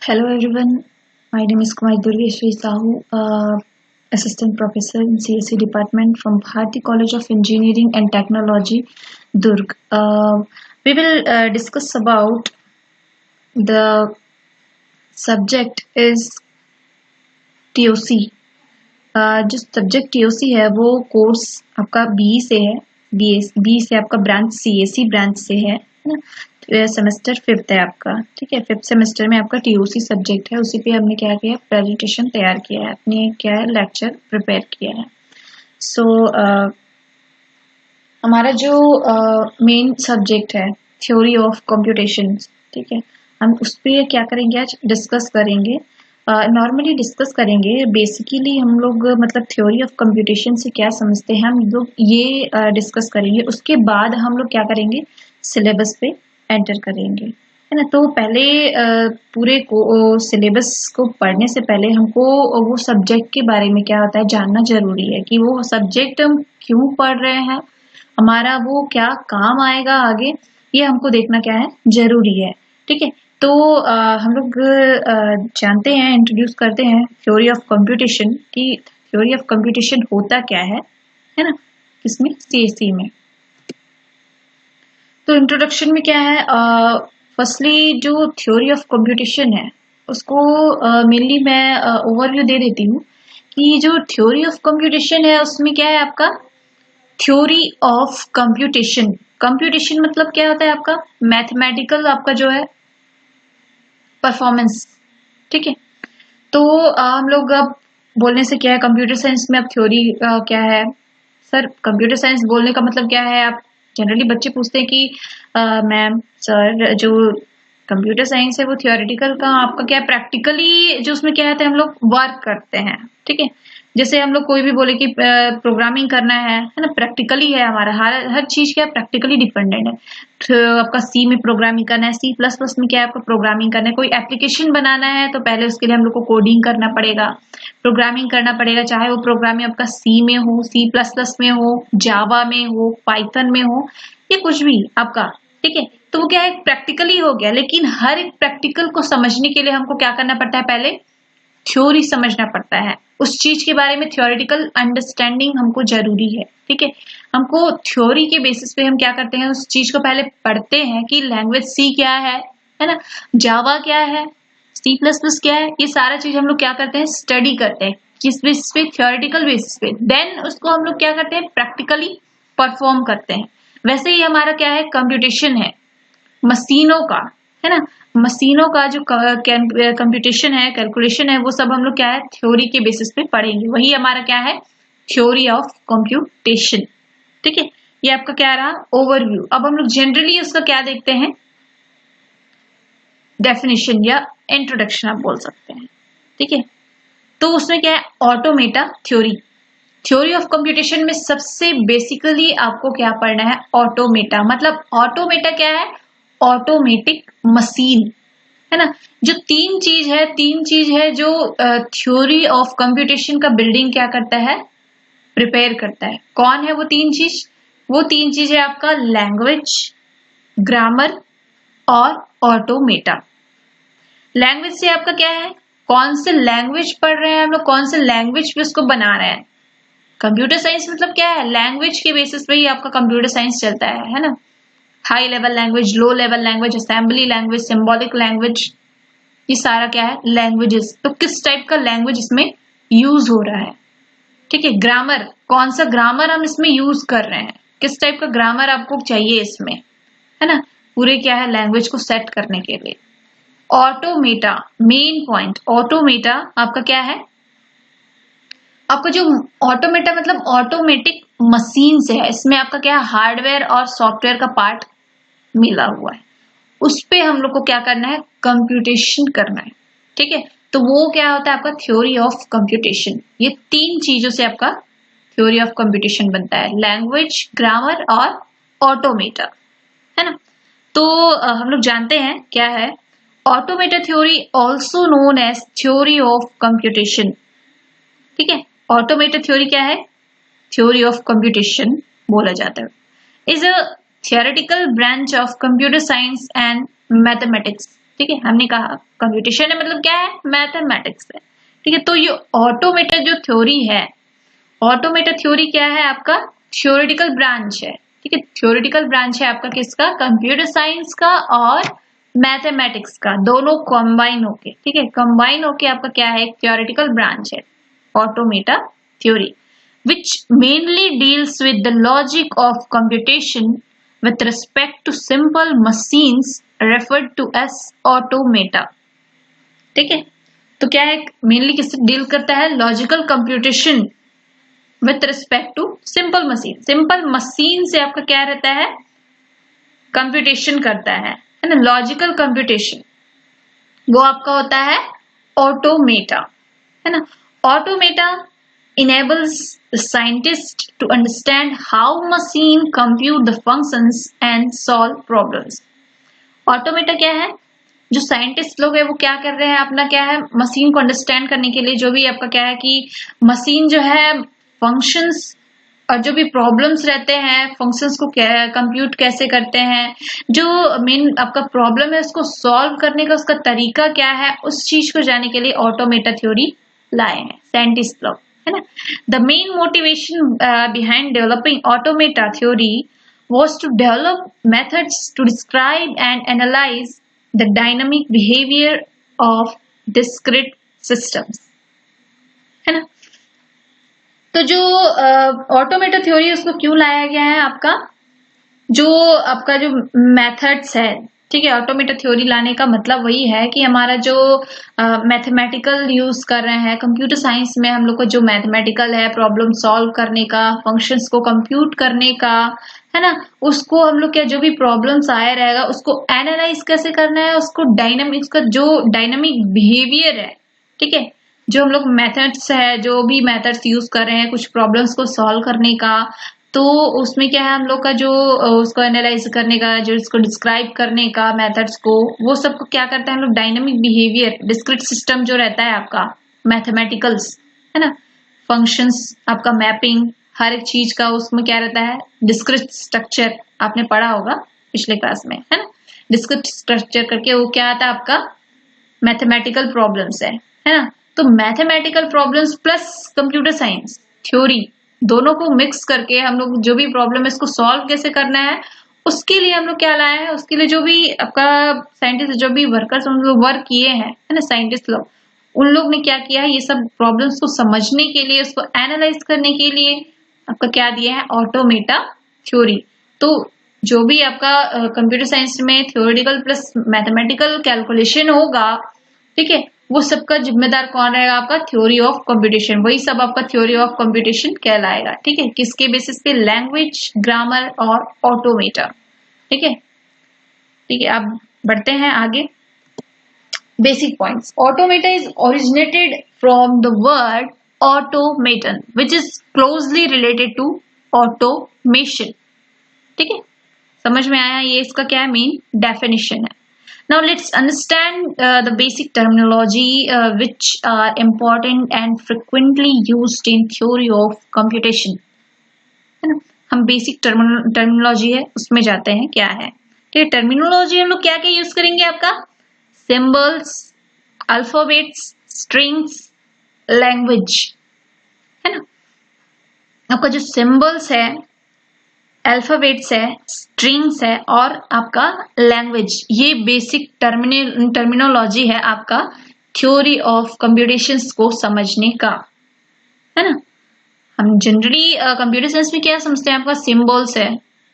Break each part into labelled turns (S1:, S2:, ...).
S1: Hello everyone, my name is Kumar Durgeshri Sahu, Assistant Professor in CSE Department from Bharati College of Engineering and Technology, Durg. We will discuss about the subject is TOC. जो subject TOC है वो course आपका BE से है, BE से आपका branch CSE branch से है ना। सेमेस्टर 5th है आपका, ठीक है। 5th सेमेस्टर में आपका TOC सब्जेक्ट है, उसी पे हमने क्या किया, प्रेजेंटेशन तैयार किया है, अपने क्या है लेक्चर प्रिपेयर किया है। सो हमारा जो मेन सब्जेक्ट है थ्योरी ऑफ कंप्यूटेशन, ठीक है, हम उस पर क्या करेंगे, आज डिस्कस करेंगे। नॉर्मली डिस्कस करेंगे, बेसिकली हम लोग मतलब थ्योरी ऑफ कंप्यूटेशन से क्या समझते हैं हम लोग ये डिस्कस करेंगे। उसके बाद हम लोग क्या करेंगे, सिलेबस पे एंटर करेंगे, है ना। तो पहले पूरे सिलेबस को पढ़ने से पहले हमको वो सब्जेक्ट के बारे में क्या होता है जानना जरूरी है कि वो सब्जेक्ट हम क्यों पढ़ रहे हैं, हमारा वो क्या काम आएगा आगे, ये हमको देखना क्या है जरूरी है, ठीक है। तो हम लोग जानते हैं, इंट्रोड्यूस करते हैं थ्योरी ऑफ कंप्यूटेशन कि थ्योरी ऑफ कंप्यूटेशन होता क्या है ना, किसमें, CSE में। तो इंट्रोडक्शन में क्या है, फर्स्टली जो थ्योरी ऑफ कंप्यूटेशन है उसको मेनली मैं ओवरव्यू दे देती हूँ कि जो थ्योरी ऑफ कंप्यूटेशन है उसमें क्या है आपका थ्योरी ऑफ कंप्यूटेशन। कंप्यूटेशन मतलब क्या होता है आपका मैथमेटिकल, आपका जो है परफॉर्मेंस, ठीक है। तो हम लोग अब बोलने से क्या है, कंप्यूटर साइंस में अब थ्योरी क्या है सर, कंप्यूटर साइंस बोलने का मतलब क्या है। आप जनरली बच्चे पूछते हैं कि मैम सर जो कंप्यूटर साइंस है वो थियोरेटिकल का आपका क्या है, प्रैक्टिकली जो उसमें क्या है हम लोग वर्क करते हैं, ठीक है। जैसे हम लोग कोई भी बोले कि प्रोग्रामिंग करना है ना, प्रैक्टिकली है हमारा, हर चीज क्या है प्रैक्टिकली डिपेंडेंट है। तो आपका C में प्रोग्रामिंग करना है, C++ में क्या है आपका प्रोग्रामिंग करना है, कोई एप्लीकेशन बनाना है तो पहले उसके लिए हम लोग को कोडिंग करना पड़ेगा, प्रोग्रामिंग करना पड़ेगा, चाहे वो प्रोग्रामिंग आपका C में हो, C++ में हो, जावा में हो, पाइथन में हो, या कुछ भी आपका, ठीक है। तो वो क्या है प्रैक्टिकली हो गया, लेकिन हर एक प्रैक्टिकल को समझने के लिए हमको क्या करना पड़ता है, पहले थ्योरी समझना पड़ता है, उस चीज के बारे में थ्योरेटिकल अंडरस्टैंडिंग हमको जरूरी है, ठीक है। हमको थ्योरी के बेसिस पे हम क्या करते हैं, उस चीज को पहले पढ़ते हैं कि लैंग्वेज C क्या है ना, जावा क्या है, C++ क्या है, ये सारा चीज हम लोग क्या करते हैं स्टडी करते हैं, किस बेसिस पे, थ्योरेटिकल बेसिस पे। देन उसको हम लोग क्या करते हैं प्रैक्टिकली परफॉर्म करते हैं। वैसे ही हमारा क्या है कंप्यूटेशन है, मशीनों का, है ना, मशीनों का जो कंप्यूटेशन है, कैलकुलेशन है, वो सब हम लोग क्या है थ्योरी के बेसिस पे पढ़ेंगे। वही हमारा क्या है थ्योरी ऑफ कंप्यूटेशन, ठीक है। ये आपका क्या रहा ओवरव्यू। अब हम लोग जनरली उसका क्या देखते हैं, डेफिनेशन या इंट्रोडक्शन आप बोल सकते हैं, ठीक है। तो उसमें क्या है automata theory, theory of computation में सबसे बेसिकली आपको क्या पढ़ना है ऑटोमेटा। मतलब ऑटोमेटा क्या है, ऑटोमेटिक मशीन, है ना। जो तीन चीज है जो थ्योरी ऑफ कंप्यूटेशन का बिल्डिंग क्या करता है, प्रिपेयर करता है। कौन है वो तीन चीज, वो तीन चीज है आपका लैंग्वेज, ग्रामर और ऑटोमेटा। लैंग्वेज से आपका क्या है, कौन से लैंग्वेज पढ़ रहे हैं हम लोग, कौन से लैंग्वेज पे उसको बना रहे हैं। कंप्यूटर साइंस मतलब क्या है, लैंग्वेज के बेसिस पे ही आपका कंप्यूटर साइंस चलता है ना। High level language, low level language, assembly language, symbolic language, ये सारा क्या है लैंग्वेजेस। तो किस टाइप का लैंग्वेज इसमें यूज हो रहा है, ठीक है। ग्रामर, कौन सा ग्रामर हम इसमें यूज कर रहे हैं, किस टाइप का ग्रामर आपको चाहिए इसमें, है ना, पूरे क्या है लैंग्वेज को सेट करने के लिए। ऑटोमेटा, मेन पॉइंट ऑटोमेटा आपका क्या है, आपका जो ऑटोमेटा मतलब ऑटोमेटिक मशीन से है, इसमें आपका क्या हार्डवेयर और सॉफ्टवेयर का पार्ट मिला हुआ है, उस पे हम लोग को क्या करना है कंप्यूटेशन करना है, ठीक है। तो वो क्या होता है आपका थ्योरी ऑफ कंप्यूटेशन। ये तीन चीजों से आपका थ्योरी ऑफ कंप्यूटेशन बनता है, लैंग्वेज, ग्रामर और ऑटोमेटा, है ना। तो हम लोग जानते हैं क्या है automata theory, also known as theory of computation, ठीक है। ऑटोमेटा थ्योरी क्या है, थ्योरी ऑफ कंप्यूटेशन बोला जाता है, is a theoretical branch of computer science and mathematics, ठीक है, हमने कहा कंप्यूटेशन है मतलब क्या है, मैथमेटिक्स है। ठीक है, तो ये ऑटोमेटा जो थ्योरी है, ऑटोमेटा थ्योरी क्या है आपका, थ्योरेटिकल ब्रांच है। ठीक है, थ्योरेटिकल ब्रांच है आपका किसका, कंप्यूटर साइंस का और मैथमेटिक्स का, दोनों कंबाइन होके, ठीक है, कंबाइन होके आपका क्या है, थ्योरेटिकल ब्रांच है automata theory, which mainly deals with the logic of computation with respect to simple machines referred to as automata। ठीक है, तो क्या है, मेनली किससे डील करता है, logical computation with respect to simple machine. Simple machine से आपका क्या रहता है, कंप्यूटेशन करता है ना, लॉजिकल कंप्यूटेशन, वो आपका होता है ऑटोमेटा, है ना। Automata enables the scientist to understand how machine compute the functions and solve problems। Automata क्या है, जो साइंटिस्ट लोग है वो क्या कर रहे हैं, अपना क्या है, मशीन को अंडरस्टैंड करने के लिए, जो भी आपका क्या है कि मशीन जो है फंक्शंस और जो भी प्रॉब्लम्स रहते हैं, फंक्शंस को कंप्यूट कैसे करते हैं, जो मेन आपका प्रॉब्लम है उसको सॉल्व करने का उसका तरीका क्या है, उस चीज को जानने के लिए ऑटोमेटा थ्योरी लाए हैं साइंटिस्ट लोग, है ना। The main motivation behind developing automata theory was to develop methods to describe and analyze the dynamic behavior of discrete systems, है ना। तो जो ऑटोमेटा थ्योरी उसको क्यों लाया गया है, आपका जो मेथड्स है, ठीक है, ऑटोमेटा थ्योरी लाने का मतलब वही है कि हमारा जो मैथमेटिकल यूज कर रहे हैं कंप्यूटर साइंस में, हम लोग को जो मैथमेटिकल है प्रॉब्लम सॉल्व करने का, फंक्शंस को कंप्यूट करने का, है ना, उसको हम लोग क्या, जो भी प्रॉब्लम्स आया रहेगा उसको एनालाइज कैसे करना है, उसको डायनामिक्स का जो डायनामिक बिहेवियर है, ठीक है, जो हम लोग मेथड्स है, जो भी मेथड्स यूज कर रहे हैं कुछ प्रॉब्लम्स को सॉल्व करने का, तो उसमें क्या है हम लोग का जो उसको एनालाइज करने का, जो इसको डिस्क्राइब करने का मेथड्स को, वो सबको क्या करते हैं हम लोग, डायनामिक बिहेवियर, डिस्क्रीट सिस्टम जो रहता है आपका मैथमेटिकल्स, है ना, फंक्शंस, आपका मैपिंग, हर एक चीज का उसमें क्या रहता है, डिस्क्रीट स्ट्रक्चर, आपने पढ़ा होगा पिछले क्लास में, है ना। डिस्क्रीट स्ट्रक्चर करके वो क्या आता है आपका, मैथमेटिकल प्रॉब्लम्स है ना। तो mathematical problems plus computer science theory, दोनों को मिक्स करके हम लोग जो भी प्रॉब्लम है इसको सॉल्व कैसे करना है, उसके लिए हम लोग क्या लाए हैं, उसके लिए जो भी आपका साइंटिस्ट, जो भी वर्कर्स उन लोग वर्क किए हैं, है ना, साइंटिस्ट लोग, उन लोग ने क्या किया है, ये सब प्रॉब्लम्स को समझने के लिए, उसको एनालाइज करने के लिए आपका क्या दिया है, ऑटोमेटा थ्योरी। तो जो भी आपका कंप्यूटर साइंस में थ्योरेटिकल प्लस मैथमेटिकल कैलकुलेशन होगा, ठीक है, वो सबका जिम्मेदार कौन रहेगा, आपका थ्योरी ऑफ कंप्यूटेशन, वही सब आपका थ्योरी ऑफ कंप्यूटेशन कहलाएगा। ठीक है, किसके बेसिस पे, लैंग्वेज, ग्रामर और ऑटोमेटा। ठीक है, ठीक है, अब बढ़ते हैं आगे। Basic points, automata is originated from the word automaton which is closely related to automation. ठीक है, समझ में आया, ये इसका क्या है, मेन डेफिनेशन है। Now let's understand the basic terminology which are important and frequently used in theory of computation, है ना। हम बेसिक टर्मिनोलॉजी है उसमें जाते हैं, क्या है, ठीक है। टर्मिनोलॉजी हम लोग क्या क्या यूज करेंगे, आपका सिंबल्स, अल्फाबेट्स, स्ट्रिंग्स, लैंग्वेज, है ना। आपका जो सिंबल्स है, अल्फाबेट्स है, स्ट्रिंग्स है और आपका लैंग्वेज, ये बेसिक टर्मिनोलॉजी है आपका थ्योरी ऑफ कंप्यूटेशंस को समझने का, है ना। हम जनरली कंप्यूटर साइंस में क्या समझते हैं, आपका सिंबल्स है,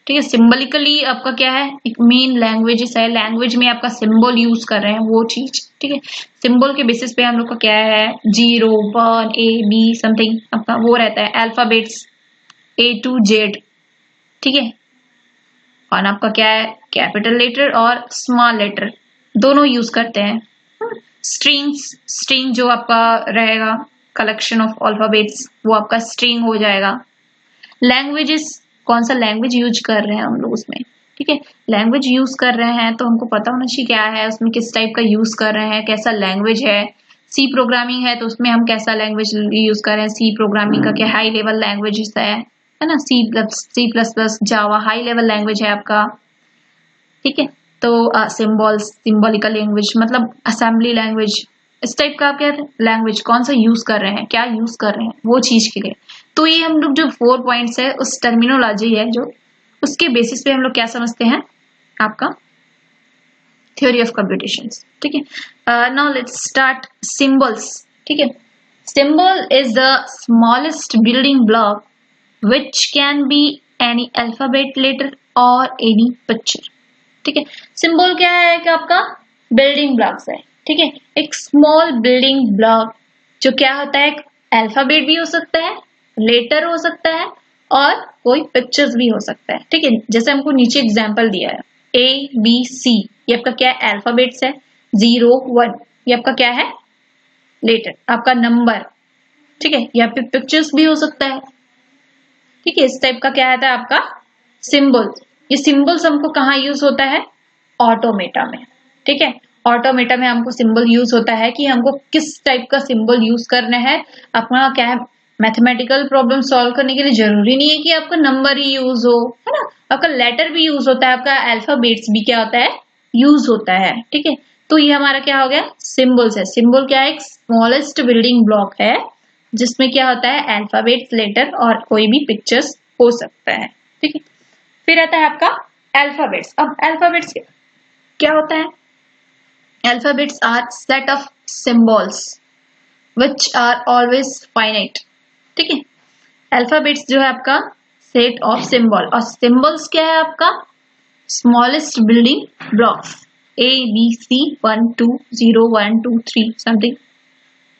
S1: ठीक है, सिंबलिकली आपका क्या है, एक मेन लैंग्वेजेस है, लैंग्वेज में आपका सिंबल यूज कर रहे हैं वो चीज, ठीक है। सिंबल के बेसिस पे हम लोग का क्या है, 0, 1, A, B समथिंग आपका वो रहता है, अल्फाबेट्स A to Z, ठीक है। और आपका क्या है, कैपिटल लेटर और स्मॉल लेटर दोनों यूज करते हैं। स्ट्रिंग जो आपका रहेगा, कलेक्शन ऑफ अल्फाबेट्स, वो आपका स्ट्रिंग हो जाएगा। लैंग्वेजेस, कौन सा लैंग्वेज यूज कर रहे हैं हम लोग उसमें, ठीक है, लैंग्वेज यूज कर रहे हैं तो हमको पता होना चाहिए क्या है उसमें, किस टाइप का यूज कर रहे हैं, कैसा लैंग्वेज है। सी प्रोग्रामिंग है तो उसमें हम कैसा लैंग्वेज यूज कर रहे हैं, सी प्रोग्रामिंग का क्या हाई लेवल लैंग्वेज है ना, C++, जावा हाई लेवल लैंग्वेज है आपका, ठीक है। तो सिंबल्स, सिंबॉलिकल लैंग्वेज मतलब असेंबली लैंग्वेज, इस टाइप का आप क्या लैंग्वेज कौन सा यूज कर रहे हैं, क्या यूज कर रहे हैं वो चीज के लिए। तो ये हम लोग जो 4 पॉइंट्स है उस टर्मिनोलॉजी है जो, उसके बेसिस पे हम लोग क्या समझते हैं आपका थ्योरी ऑफ कंप्यूटेशन। ठीक है, नाउ लेट्स स्टार्ट सिंबल्स। ठीक है, symbol is the smallest building block which can be any alphabet, letter और एनी पिक्चर। ठीक है, सिंबल क्या है कि आपका बिल्डिंग ब्लॉक्स है। ठीक है, एक स्मॉल बिल्डिंग ब्लॉक जो क्या होता है, अल्फाबेट भी हो सकता है, लेटर हो सकता है और कोई पिक्चर्स भी हो सकता है। ठीक है, जैसे हमको नीचे एग्जांपल दिया है ABC, ये आपका क्या है अल्फाबेट्स है, 0 1 ये आपका क्या है लेटर, आपका नंबर। ठीक है, यहाँ पे पिक्चर्स भी हो सकता है। ठीक है, इस टाइप का क्या आता है आपका सिंबल। ये सिंबल्स हमको कहाँ यूज होता है, ऑटोमेटा में। ठीक है, ऑटोमेटा में हमको सिंबल यूज होता है कि हमको किस टाइप का सिंबल यूज करना है। अपना क्या है मैथमेटिकल प्रॉब्लम सॉल्व करने के लिए जरूरी नहीं है कि आपका नंबर ही यूज हो, है ना, आपका लेटर भी यूज होता है, आपका अल्फाबेट्स भी क्या होता है यूज होता है। ठीक है, तो ये हमारा क्या हो गया सिंबल्स है। सिंबल क्या है, एक स्मॉलेस्ट बिल्डिंग ब्लॉक है जिसमें क्या होता है अल्फाबेट्स, लेटर और कोई भी पिक्चर्स हो सकता है। ठीक है, फिर आता है आपका अल्फाबेट्स। अब अल्फाबेट्स क्या होता है, alphabets are set of symbols which are always finite. ठीक है, अल्फाबेट्स जो है आपका सेट ऑफ सिंबल, और सिंबल्स क्या है आपका smallest building blocks ABC 1 2 0 1 2 3 something.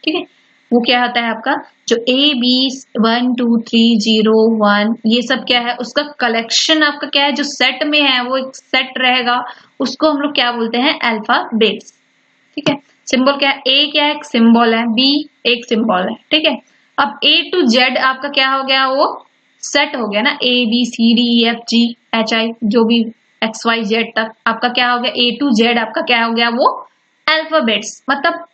S1: ठीक है, वो क्या होता है आपका जो AB 1 2 3 0 1 ये सब क्या है उसका कलेक्शन आपका क्या है जो सेट में है, वो एक सेट रहेगा, उसको हम लोग क्या बोलते हैं अल्फाबेट्स। ठीक है, सिंबल क्या है, A क्या है एक सिंबल है, B एक सिंबल है। ठीक है, अब A to Z आपका क्या हो गया, वो सेट हो गया ना, ABCDEFGHI जो भी XYZ तक आपका क्या हो गया, A to Z आपका क्या हो गया वो अल्फाबेट्स, मतलब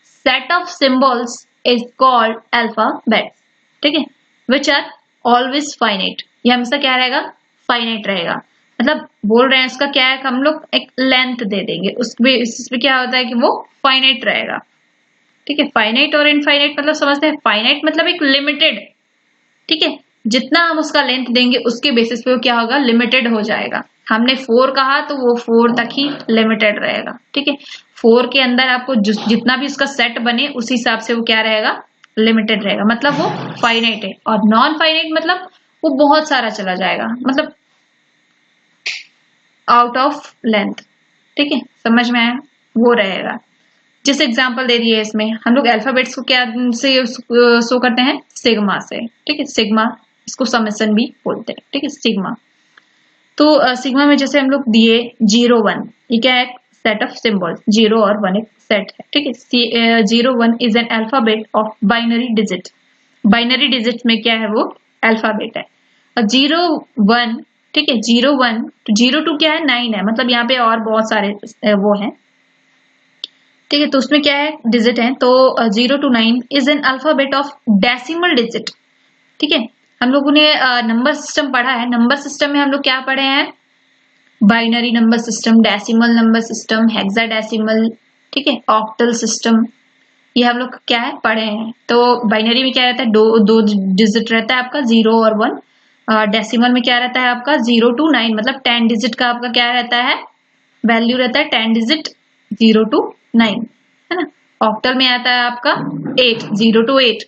S1: set of symbols is called alphabets. ठीक है, विच आर ऑलवेज फाइनाइट, ये हमेशा क्या रहेगा फाइनाइट रहेगा, मतलब बोल रहे हैं उसका क्या है हम लोग एक लेंथ दे देंगे उसमें क्या होता है कि वो फाइनाइट रहेगा। ठीक है, फाइनाइट और इनफाइनाइट मतलब समझते हैं, फाइनाइट मतलब एक लिमिटेड। ठीक है, जितना हम उसका लेंथ देंगे उसके बेसिस पे वो क्या होगा लिमिटेड हो जाएगा। हमने 4 कहा तो वो 4 तक ही लिमिटेड रहेगा। ठीक है, 4 के अंदर आपको जितना भी उसका सेट बने उस हिसाब से वो क्या रहेगा लिमिटेड रहेगा, मतलब वो फाइनाइट है। और नॉन फाइनाइट मतलब वो बहुत सारा चला जाएगा, मतलब आउट ऑफ लेंथ। ठीक है, समझ में आया, वो रहेगा। जैसे एग्जांपल दे दिए इसमें हम लोग अल्फाबेट्स को क्या से शो करते हैं सिग्मा से। ठीक है, सिग्मा इसको समेशन भी बोलते हैं। ठीक है, सिग्मा, तो सिग्मा में जैसे हम लोग दिए 0 1 ये क्या है सेट ऑफ सिंबल्स, 0 और 1 एक सेट है। ठीक है, 0 1 is an alphabet of binary digit, binary digit में क्या है वो अल्फाबेट है। और 0 1 ठीक है 0 1 तो 0 2 क्या है 9 है, मतलब यहाँ पे और बहुत सारे वो हैं। ठीक है, तो उसमें क्या है डिजिट है, तो 0 to 9 is an alphabet of decimal digit. ठीक है, हम लोगों ने नंबर सिस्टम पढ़ा है, नंबर सिस्टम में हम लोग क्या पढ़े हैं binary number system, decimal number system, hexadecimal, ठीक है, ऑक्टल सिस्टम, ये हम लोग क्या है पढ़े हैं। तो बाइनरी में क्या रहता है दो डिजिट रहता है आपका 0 और 1, डेसिमल में क्या रहता है आपका 0 to 9 मतलब 10 डिजिट का आपका क्या रहता है वैल्यू रहता है 10 डिजिट 0 to 9 है ना। ऑक्टल में आता है आपका 8 0 to 8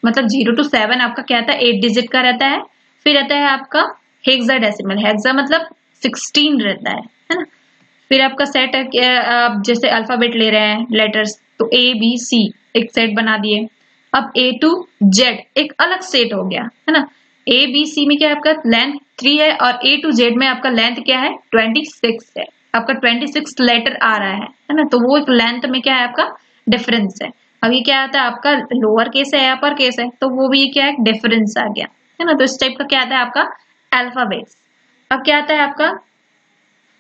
S1: मतलब 0 to 7 आपका क्या आता है 8 डिजिट का रहता है। फिर आता है आपका हेक्साडेसिमल, हेक्सा मतलब 16 रहता है ना। फिर आपका सेट है आप जैसे अल्फाबेट ले रहे हैं लेटर्स तो ABC एक सेट बना दिए। अब A to Z एक अलग सेट हो गया है ना। ABC में क्या है आपका लेंथ 3 है और A to Z में आपका लेंथ क्या है 26 है, आपका 26 लेटर आ रहा है ना। तो वो एक लेंथ में क्या है आपका डिफरेंस है। अब ये क्या आता है आपका लोअर केस है अपर केस है तो वो भी क्या है डिफरेंस आ गया है ना। तो इस टाइप का क्या आता है आपका अल्फाबेट्स। अब क्या आता है आपका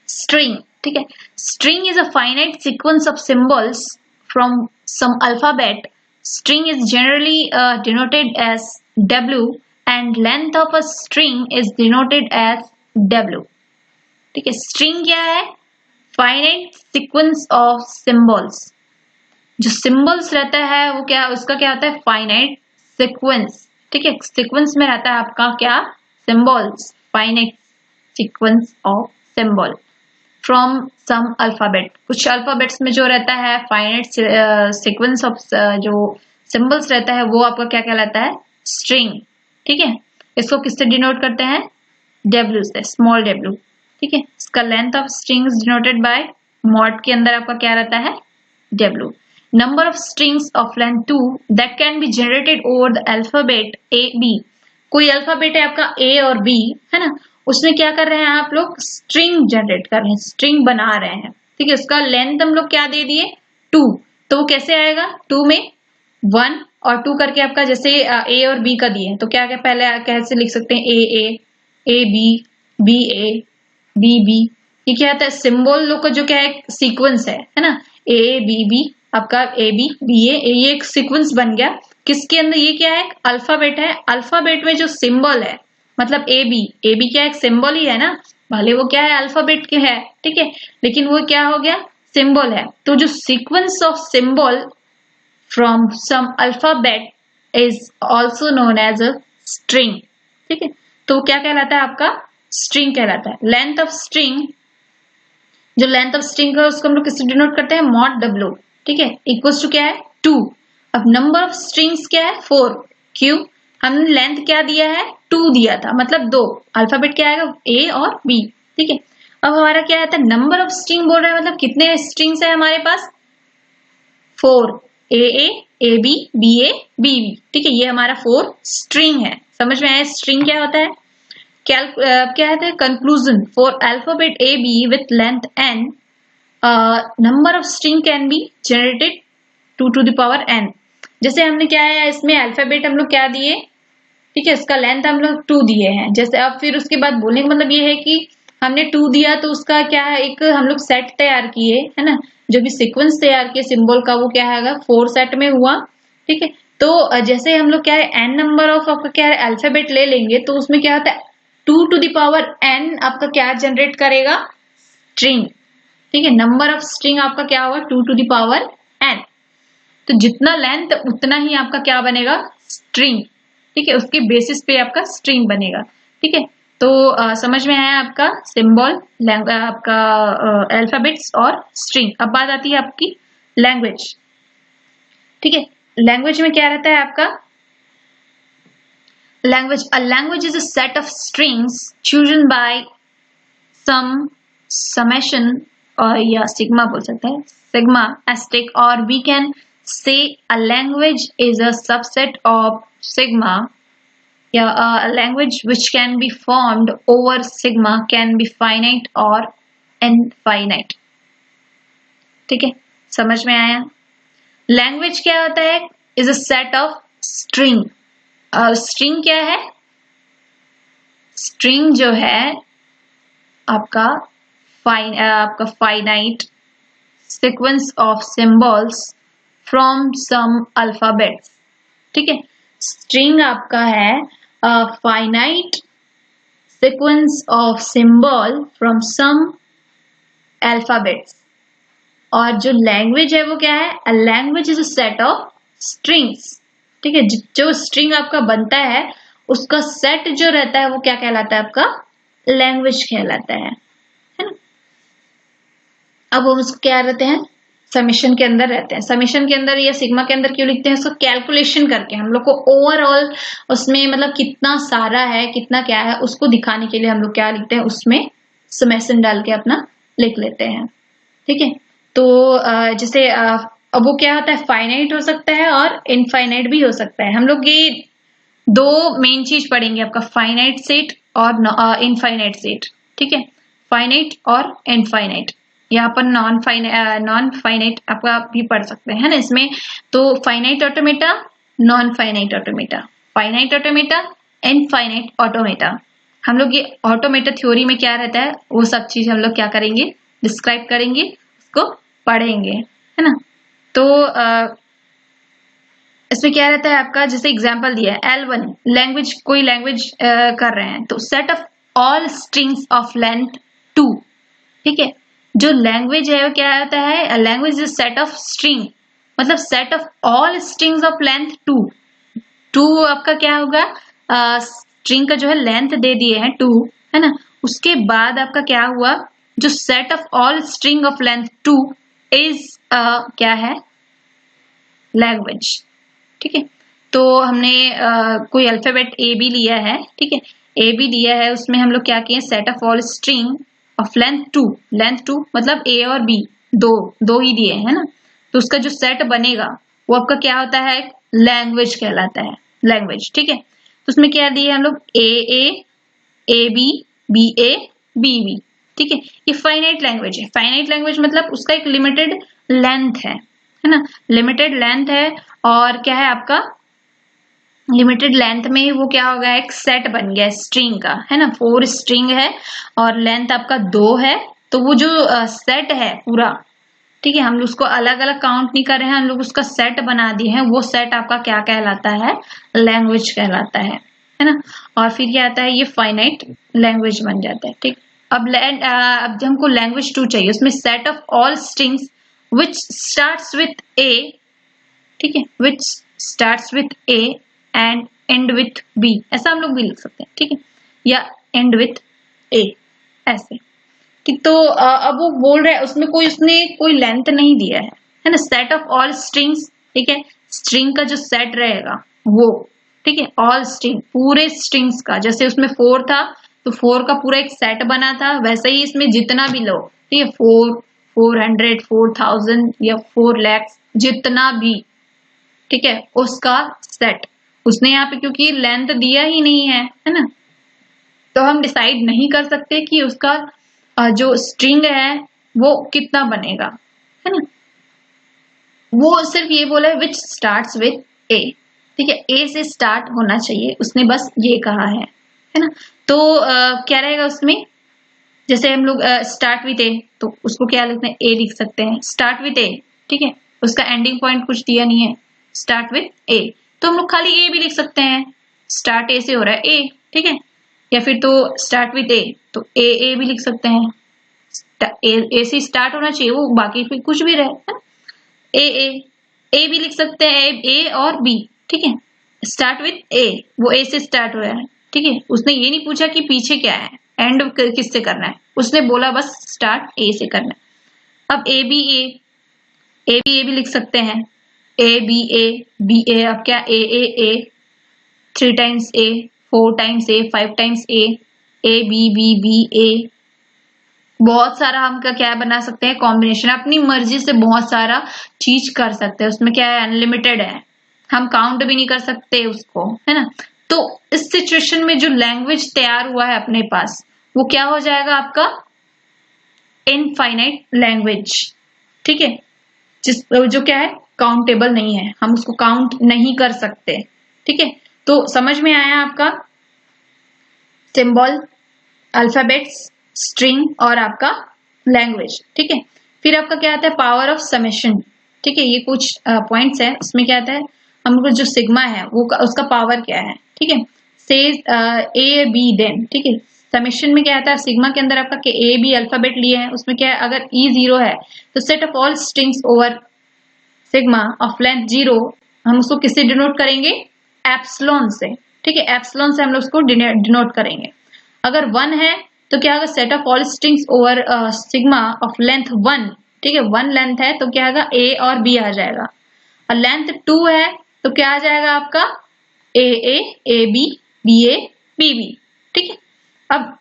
S1: स्ट्रिंग। ठीक है, string is a finite sequence of symbols from some alphabet. String is generally denoted as W and length of a string is denoted as W। ठीक है, स्ट्रिंग क्या है फाइनाइट सीक्वेंस ऑफ सिंबल्स, जो symbols रहता है वो क्या, उसका क्या होता है, फाइनाइट सीक्वेंस। ठीक है, सीक्वेंस में रहता है आपका क्या, symbols, finite sequence of symbol from some alphabet, कुछ अल्फाबेट्स में जो रहता है फाइनाइट सीक्वेंस ऑफ जो सिंबल्स रहता है वो आपका क्या कहलाता है, स्ट्रिंग। ठीक है, इसको किससे डिनोट करते हैं, डब्ल्यू से, स्मॉल डब्ल्यू। ठीक है, इसका length of string denoted by mod के अंदर आपका क्या रहता है, W. Number of strings of length 2 that can be generated over the alphabet A B, कोई अल्फाबेट है आपका ए और बी है ना, उसमें क्या कर रहे हैं आप लोग, स्ट्रिंग जनरेट कर रहे हैं, स्ट्रिंग बना रहे हैं। ठीक है, उसका लेंथ हम लोग क्या दे दिए, 2, तो वो कैसे आएगा, 2 में 1 और 2 करके आपका जैसे ए और बी का दिए तो क्या क्या पहले कैसे लिख सकते हैं, A B, B A, B B, ये क्या होता है, सिंबल लोग का जो क्या है सीक्वेंस है ना, ए बी बी, आपका ए बी बी ए, ये एक सीक्वेंस बन गया। किसके अंदर, ये क्या है, अल्फाबेट है, अल्फाबेट में जो सिंबल है मतलब ए बी क्या एक सिंबल ही है ना, भले वो क्या है अल्फाबेट के है, ठीक है, लेकिन वो क्या हो गया, सिंबल है। तो जो sequence of symbol from some alphabet is also known as a string. ठीक है, तो क्या कहलाता है आपका, स्ट्रिंग कहलाता है। लेंथ ऑफ स्ट्रिंग, जो लेंथ ऑफ स्ट्रिंग है उसको हम लोग किससे डिनोट करते हैं, मॉड डब्ल्यू। ठीक है, इक्वल्स टू क्या है, 2। अब नंबर ऑफ स्ट्रिंग्स क्या है, 4। क्यों, हमने लेंथ क्या दिया है, 2 दिया था, मतलब 2 अल्फाबेट क्या आएगा, ए और बी। ठीक है, अब हमारा क्या आता है, नंबर ऑफ स्ट्रिंग बोल रहा है, मतलब कितने स्ट्रिंग्स है हमारे पास, 4, ए बी ए बी। ठीक है, ये हमारा 4 स्ट्रिंग है। समझ में आया स्ट्रिंग क्या होता है, क्या है conclusion for alphabet A B with length n, number of string can be generated 2 to the power n। जैसे हमने क्या है इसमें अल्फाबेट हम लोग क्या दिए, ठीक है, इसका लेंथ हम लोग 2 दिए हैं। जैसे अब फिर उसके बाद बोलने का मतलब ये है कि हमने 2 दिया तो उसका क्या है, एक हम लोग सेट तैयार किए है ना, जो भी सीक्वेंस तैयार किए सिंबल का वो क्या है 4 सेट में हुआ। ठीक है, तो जैसे हम लोग क्या है n नंबर ऑफ आपका क्या है अल्फाबेट ले लेंगे तो उसमें क्या होता है 2 to the power n आपका क्या जनरेट करेगा, स्ट्रिंग। ठीक है, नंबर ऑफ स्ट्रिंग आपका क्या होगा 2 to the power n। तो जितना लेंथ उतना ही आपका क्या बनेगा, स्ट्रिंग। ठीक है, उसके बेसिस पे आपका स्ट्रिंग बनेगा। ठीक है, तो समझ में आया आपका सिंबल, आपका अल्फाबेट्स और स्ट्रिंग। अब बात आती है आपकी लैंग्वेज। ठीक है, लैंग्वेज में क्या रहता है आपका, language, a language is a set of strings chosen by some summation, और या सिग्मा बोल सकते हैं, सिग्मा एस्टिक, और we can say a language is a subset of sigma, a language which can be formed over sigma can be finite or infinite। ठीक है, समझ में आया। लैंग्वेज क्या होता है, is a set of string। String क्या है, स्ट्रिंग जो है आपका finite sequence of symbols from some alphabets. ठीक है, स्ट्रिंग आपका है finite sequence of symbol from some alphabets. और जो लैंग्वेज है वो क्या है, a language is a set of strings. ठीक है, जो स्ट्रिंग आपका बनता है उसका सेट जो रहता है वो क्या कहलाता है, आपका लैंग्वेज कहलाता है ना। अब हम उसको क्या रहते हैं, समेशन के अंदर रहते हैं। समेशन के अंदर या सिग्मा के अंदर क्यों लिखते हैं, उसको कैलकुलेशन करके हम लोग को ओवरऑल उसमें मतलब कितना सारा है कितना क्या है उसको दिखाने के लिए हम लोग क्या लिखते हैं, उसमें समेशन डाल के अपना लिख लेते हैं। ठीक है, तो जैसे अब वो क्या होता है, फाइनाइट हो सकता है और इनफाइनाइट भी हो सकता है। हम लोग ये 2 मेन चीज पढ़ेंगे, आपका फाइनाइट सेट और इनफाइनाइट सेट। ठीक है, फाइनाइट और इनफाइनाइट, यहाँ पर नॉन फाइनाइट आपका भी पढ़ सकते हैं ना इसमें। तो finite automata, non finite automata, finite automata, infinite automata. हम लोग ये ऑटोमेटा थ्योरी में क्या रहता है वो सब चीज हम लोग क्या करेंगे, डिस्क्राइब करेंगे, उसको पढ़ेंगे, है ना। तो इसमें क्या रहता है आपका, जैसे एग्जांपल दिया है L1 लैंग्वेज, कोई लैंग्वेज कर रहे हैं तो set of all strings of length 2। ठीक है, जो लैंग्वेज है वो क्या होता है, language is set of string, मतलब set of all strings of length 2 आपका क्या होगा, स्ट्रिंग का जो है लेंथ दे दिए हैं 2, है ना, उसके बाद आपका क्या हुआ, जो set of all string of length 2 is क्या है, लैंग्वेज। ठीक है, तो हमने कोई अल्फाबेट ए बी लिया है, ठीक है, ए बी लिया है, उसमें हम लोग क्या किए, set of all string of length 2 मतलब ए और बी दो ही दिए है ना, तो उसका जो सेट बनेगा वो आपका क्या होता है, लैंग्वेज कहलाता है, लैंग्वेज। ठीक है, तो उसमें क्या दिए हम लोग, A B B A B B. ठीक है, ये फाइनाइट लैंग्वेज है। फाइनाइट लैंग्वेज मतलब उसका एक लिमिटेड लेंथ है ना, लिमिटेड लेंथ है, और क्या है आपका, लिमिटेड लेंथ में वो क्या हो गया, एक सेट बन गया स्ट्रिंग का, है ना, 4 स्ट्रिंग है और लेंथ आपका 2 है, तो वो जो सेट है पूरा, ठीक है, हम लोग उसको अलग अलग काउंट नहीं कर रहे हैं, हम लोग उसका सेट बना दिए हैं, वो सेट आपका क्या कहलाता है, लैंग्वेज कहलाता है ना। और फिर क्या आता है, ये फाइनाइट लैंग्वेज बन जाता है। ठीक, अब जब हमको लैंग्वेज 2 चाहिए, उसमें set of all strings which starts with A, ठीक है, which starts with A and end with B, ऐसा हम लोग भी लिख सकते हैं। ठीक है, या एंड विथ ए, ऐसे। ठीक, तो अब वो बोल रहा है उसमें उसने कोई लेंथ नहीं दिया है ना, सेट ऑफ ऑल स्ट्रिंग्स। ठीक है, स्ट्रिंग का जो सेट रहेगा वो, ठीक है, ऑल स्ट्रिंग, पूरे स्ट्रिंग्स का, जैसे उसमें 4 था तो 4 का पूरा एक सेट बना था, वैसे ही इसमें जितना भी लो, ठीक है, 400 4000 या 4 लाख, जितना भी, ठीक है, उसका सेट उसने यहाँ पे, क्योंकि लेंथ दिया ही नहीं है ना, तो हम डिसाइड नहीं कर सकते कि उसका जो स्ट्रिंग है वो कितना बनेगा, है ना। वो सिर्फ ये बोला है विच स्टार्ट्स विथ ए, ठीक है, ए से स्टार्ट होना चाहिए, उसने बस ये कहा है ना। तो क्या रहेगा उसमें, जैसे हम लोग स्टार्ट विथ ए, तो उसको क्या लिखते हैं, ए लिख सकते हैं, स्टार्ट विथ ए। ठीक है, उसका एंडिंग पॉइंट कुछ दिया नहीं है, स्टार्ट विथ ए, तो हम लोग खाली ए भी लिख सकते हैं, स्टार्ट ए से हो रहा है ए। ठीक है, या फिर तो स्टार्ट विथ ए, तो ए भी लिख सकते हैं, ए से स्टार्ट होना चाहिए, वो बाकी फिर कुछ भी रहे, ए भी लिख सकते हैं, ए और बी। ठीक है, स्टार्ट विथ ए, वो ए से स्टार्ट हो रहा है। ठीक है, उसने ये नहीं पूछा कि पीछे क्या है, एंड किससे करना है, उसने बोला बस स्टार्ट ए से करना है। अब ए भी लिख सकते हैं, ए बी ए, अब क्या, A 3 times A, 4 times A, 5 times A B A, बहुत सारा हम क्या बना सकते हैं, कॉम्बिनेशन, अपनी मर्जी से बहुत सारा चीज कर सकते हैं, उसमें क्या है, अनलिमिटेड है, हम काउंट भी नहीं कर सकते उसको, है ना। तो इस सिचुएशन में जो लैंग्वेज तैयार हुआ है अपने पास, वो क्या हो जाएगा आपका, इनफाइनाइट लैंग्वेज। ठीक है, जो क्या है, काउंटेबल नहीं है, हम उसको काउंट नहीं कर सकते। ठीक है, तो समझ में आया आपका, सिंबल, अल्फाबेट्स, स्ट्रिंग और आपका लैंग्वेज। ठीक है, फिर आपका क्या आता है, पावर ऑफ समेशन। ठीक है, ये कुछ पॉइंट्स है, उसमें क्या आता है, हमको जो सिग्मा है वो उसका पावर क्या है। ठीक है, सेज ए बी देन, ठीक है, समेशन में क्या आता है, सिग्मा के अंदर आपका ए बी अल्फाबेट लिए हैं, उसमें क्या है, अगर ई 0 है तो set of all strings over sigma of length 0, हम उसको किससे डिनोट करेंगे, एप्सिलॉन से। ठीक है, एप्सिलॉन से हम लोग उसको डिनोट करेंगे। अगर 1 है तो क्या होगा, set of all strings over sigma of length 1, ठीक है, 1 लेंथ है तो क्या होगा, ए और बी आ जाएगा, और लेंथ 2 है तो क्या आ जाएगा आपका, ए बी बी। ठीक है, अब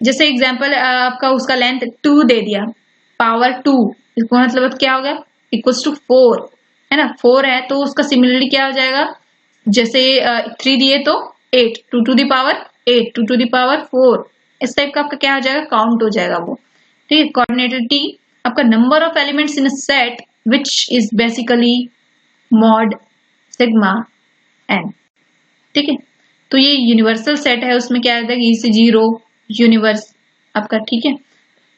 S1: जैसे एग्जांपल आपका उसका लेंथ 2 दे दिया, पावर 2, इसको मतलब क्या हो गया, इक्वल्स टू 4, है ना, 4 है तो उसका सिमिलरली क्या हो जाएगा, जैसे 3 दिए तो 8, 2 to the power 8, 2 to the power 4, इस टाइप का आपका क्या हो जाएगा, काउंट हो जाएगा वो। ठीक है, कोऑर्डिनेटिविटी, आपका number of elements in a set which is basically mod sigma N. ठीक है, तो ये यूनिवर्सल सेट है, उसमें क्या आता है, ई से 0 यूनिवर्स आपका, ठीक है,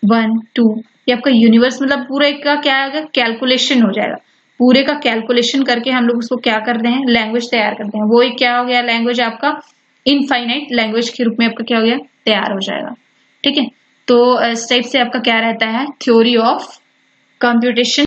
S1: 1 2, ये आपका यूनिवर्स मतलब पूरे का क्या होगा, कैलकुलेशन हो जाएगा, पूरे का कैलकुलेशन करके हम लोग उसको क्या करते हैं, लैंग्वेज तैयार करते हैं, वो एक क्या हो गया, लैंग्वेज आपका इनफाइनाइट लैंग्वेज के रूप में आपका क्या हो गया, तैयार हो जाएगा। ठीक है, तो इस टाइप से आपका क्या रहता है, थ्योरी ऑफ कंप्यूटेशन